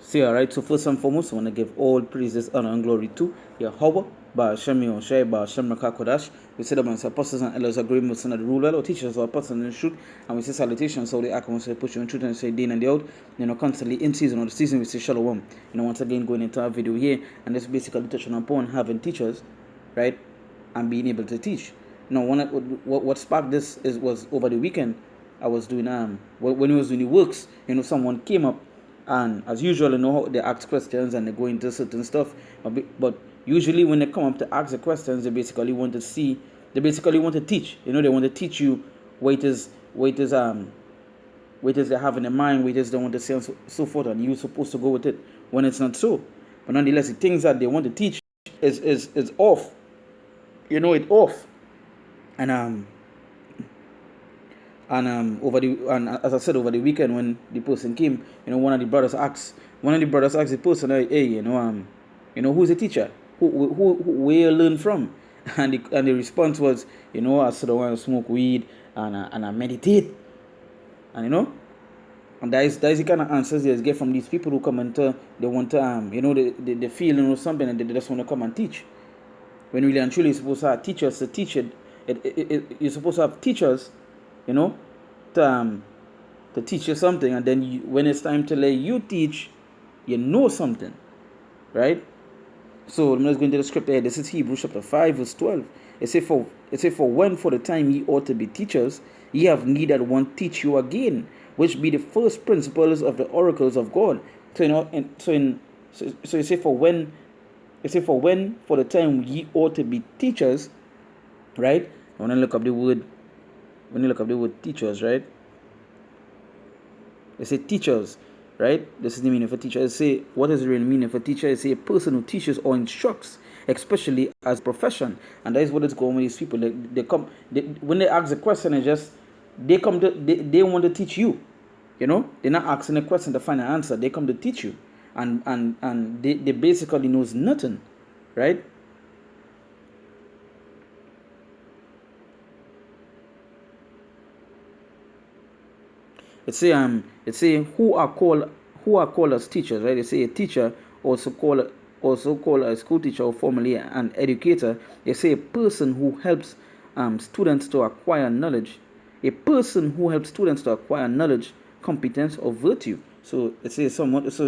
So yeah, right. So first and foremost, I want to give all praises, honor, and glory to Yahweh, Ba'ashem Yoshai, Ba'ashem Rakakodash. We say that our apostles and elders agree with the rule well, or teachers or apostles in the truth, and we say salutations. So they act and we say push you in truth and say day in and day out. Constantly in season or the season we say shalom. Once again going into our video here, and this basically touching upon having teachers, right, and being able to teach. What sparked this was over the weekend. I was doing when he was doing the works, someone came up, and as usual, they ask questions and they go into certain stuff. But usually when they come up to ask the questions, they basically want to teach. They want to teach you what it is they have in their mind, what it is they want to say, and so forth, and you're supposed to go with it when it's not so. But nonetheless, the things that they want to teach is off. It's off. And as I said, over the weekend when the person came, one of the brothers asked the person, hey, who's the teacher? Where you learn from? And the response was, I sit around and smoke weed and I meditate, and and that is the kind of answers you get from these people who come into, they want to they feel something, and they just want to come and teach. When really and truly you're supposed to have teachers to teach it. You're supposed to have teachers, to teach you something, and then when it's time to let you teach, you know something, right? So let's go into the script here. This is Hebrews chapter 5 verse 12. It say for when for the time ye ought to be teachers, ye have need that one teach you again, which be the first principles of the oracles of God. So it say for when for the time ye ought to be teachers, right? When you look up the word teachers, right? They say teachers, right? This is the meaning of a teacher. They say, what is the real meaning of a teacher? They say a person who teaches or instructs, especially as a profession. And that is what is going on with these people. When they ask a question, they want to teach you. They're not asking a question to find an answer. They come to teach you. And they basically knows nothing, right? It say who are called as teachers, right? They say a teacher also called a school teacher, or formerly an educator. They say a person who helps students to acquire knowledge. A person who helps students to acquire knowledge, competence, or virtue. So it says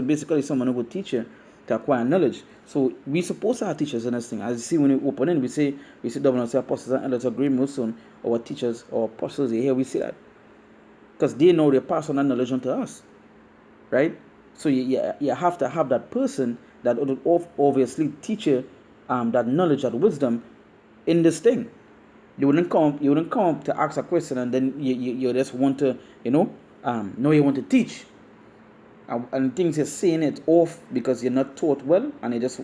basically someone who will teach you to acquire knowledge. So we supposed to have teachers in this thing. As you see when we open in, we say double and say apostles and elders agree most soon, our teachers or apostles here we see that. Because they know they pass on that knowledge on to us, right? So you have to have that person that will obviously teach you that knowledge, that wisdom in this thing. You wouldn't come to ask a question and then you just want to you want to teach, and things you're saying it off because you're not taught well, and you just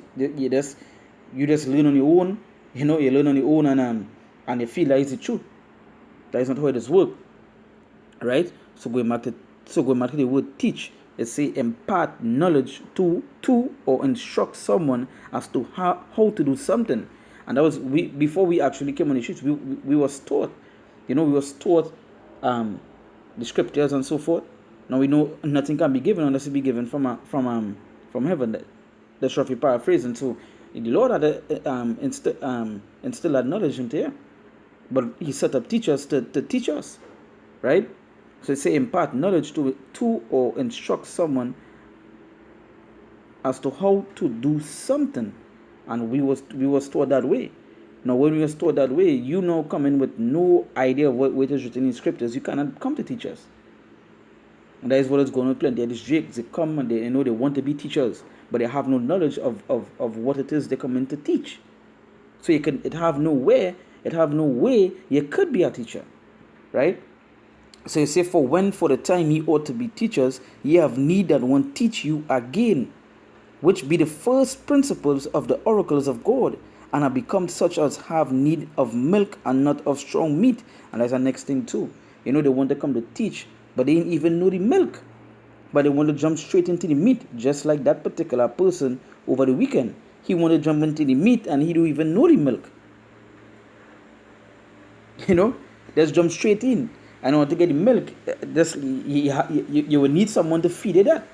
learn on your own. You learn on your own, and you feel that is the truth. That is not how it is work. Right? So going back to the word teach, it say impart knowledge to or instruct someone as to how to do something. And that was before we actually came on the streets, we was taught, we was taught the scriptures and so forth. Now we know nothing can be given unless it be given from heaven. That's roughly paraphrasing. So the Lord had instill that knowledge into here, but He set up teachers to teach us, right? So it say impart knowledge to or instruct someone as to how to do something, and we was taught that way. Now when we was taught that way, coming with no idea of what is written in scriptures, you cannot come to teach us. And that is what is going on plenty. These Jakes, they come and they want to be teachers, but they have no knowledge of what it is they come in to teach. So it have no way you could be a teacher, right? So you say for the time ye ought to be teachers, ye have need that one teach you again, which be the first principles of the oracles of God, and are become such as have need of milk and not of strong meat. And that's the next thing too. They want to come to teach, but they didn't even know the milk. But they want to jump straight into the meat, just like that particular person over the weekend. He wanted to jump into the meat and he don't even know the milk. Just jump straight in. And want to get the milk, you will need someone to feed it that.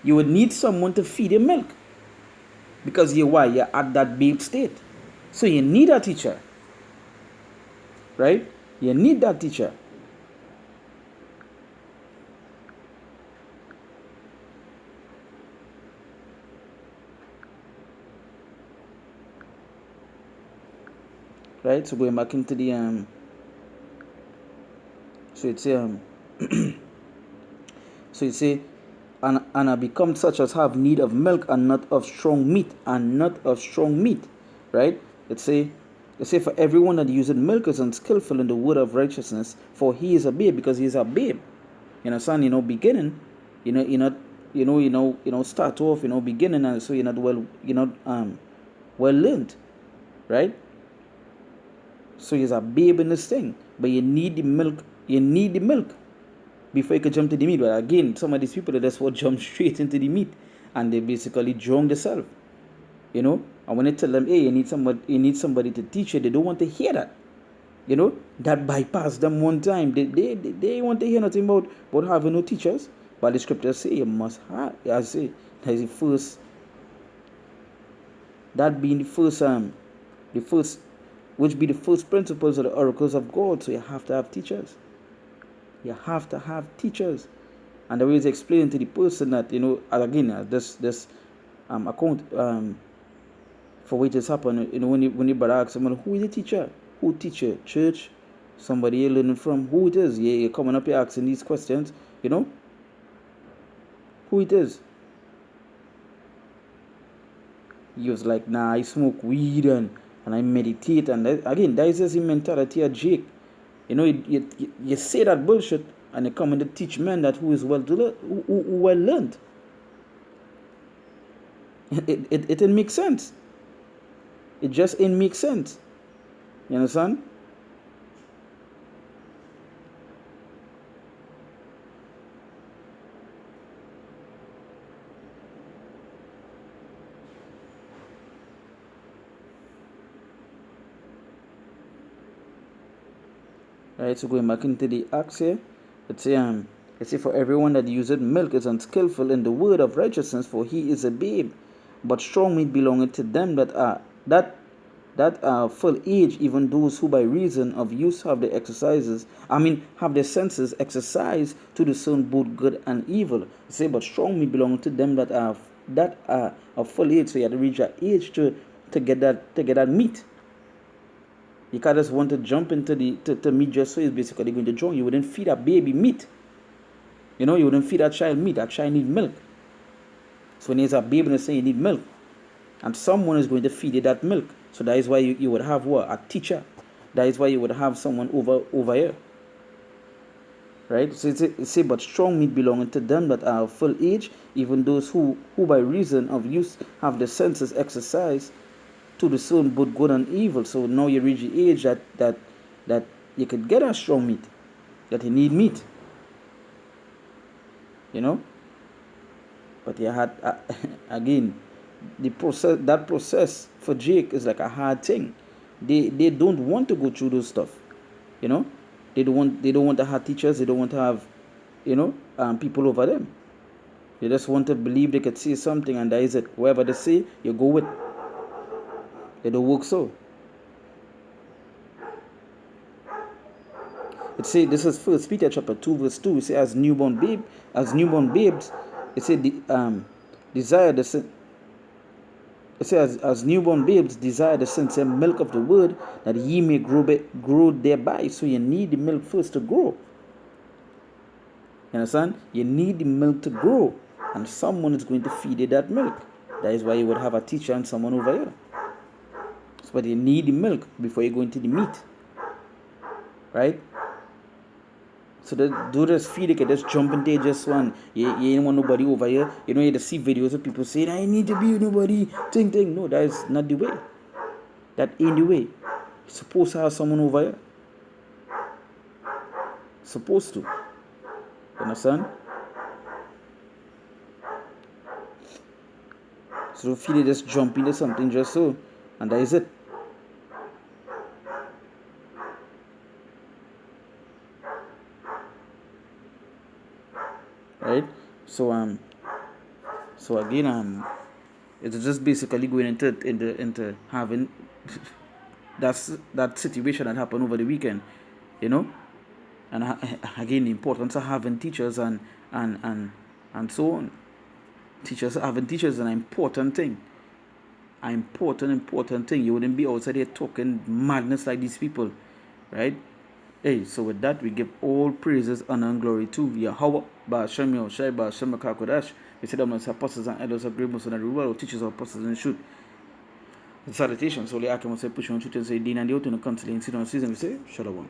You would need someone to feed you milk. Because you're at that babe state. So you need a teacher. Right? You need that teacher. Right? So going back into the so it's so you say, and are become such as have need of milk and not of strong meat, and not of strong meat. Right? It say for everyone that uses milk is unskillful in the word of righteousness, for he is a babe, because he is a babe. Son, beginning, you're not, start off, beginning, and so you're not well learned, right? So he's a babe in this thing, but you need the milk. You need the milk before you can jump to the meat. But again, some of these people, that's what jump straight into the meat, and they basically drown themselves. And when I tell them, hey, you need somebody to teach you, they don't want to hear that. That bypass them one time. They want to hear nothing about having no teachers. But the scriptures say you must have. I say that is the first. That being the first, which be the first principles of the oracles of God. So you have to have teachers. You have to have teachers, and the way it's explained to the person that again this account for which has happened. When you brother ask someone who is the teacher, who teacher, church, somebody you're learning from, who it is. You're coming up here asking these questions. Who it is. He was like, nah, I smoke weed and I meditate, and again, that is just the mentality of Jake. You say that bullshit, and you come in to teach men that who is well learned. It didn't make sense. It just didn't make sense. You understand? Right, so going back into the Acts here, it's for everyone that useth milk is unskillful in the word of righteousness, for he is a babe. But strong meat belongeth to them that are full age, even those who by reason of use have have their senses exercised to discern both good and evil. But strong meat belongeth to them that are of full age. So you have to reach that age to get that meat. You can't just want to jump into the meat just so it's basically going to join. You wouldn't feed a baby meat. You wouldn't feed that child meat. That child need milk. So when there's a baby and they say you need milk, and someone is going to feed you that milk. So that is why you would have what? A teacher. That is why you would have someone over here. Right? So it say, but strong meat belonging to them that are of full age, even those who by reason of use have the senses exercised to discern both good and evil. So now you reach the age that you could get a strong meat, that you need meat. But you had again that process for Jake is like a hard thing. They don't want to go through those stuff. They don't want to have teachers. They don't want to have people over them. They just want to believe they could say something, and that is it. Whatever they say, you go with. They don't work so. It say, this is 1 Peter chapter 2 verse 2. It say, as newborn babes, it say desire the. It says, as newborn babes desire the sincere milk of the word, that ye may grow thereby. So you need the milk first to grow. You understand? You need the milk to grow, and someone is going to feed you that milk. That is why you would have a teacher and someone over here. But you need the milk before you go into the meat. Right? So they do this feed, they can just jump in there just one. You ain't want nobody over here. You just see videos of people saying, I need to be with nobody. Ting. No, that is not the way. That ain't the way. You're supposed to have someone over here. Supposed to. You understand? So don't feel they just jump into something just so. And that is it. Right? So So again, it's just basically going into having that situation that happened over the weekend, you know. And again, the importance of having teachers and so on. Having teachers is an important thing. An important thing. You wouldn't be outside here talking madness like these people, right? Hey, so with that, we give all praises, honor, and glory to Yahweh, Ba'ashem Yahushai, Ba'ashem Kakodash. We say that amongst apostles and elders of great most of the world, teachers of apostles and shoot. The salutation, so the Akim will say, push on truth and say, Dean and the Otu, and the council in season, we say, Shalom.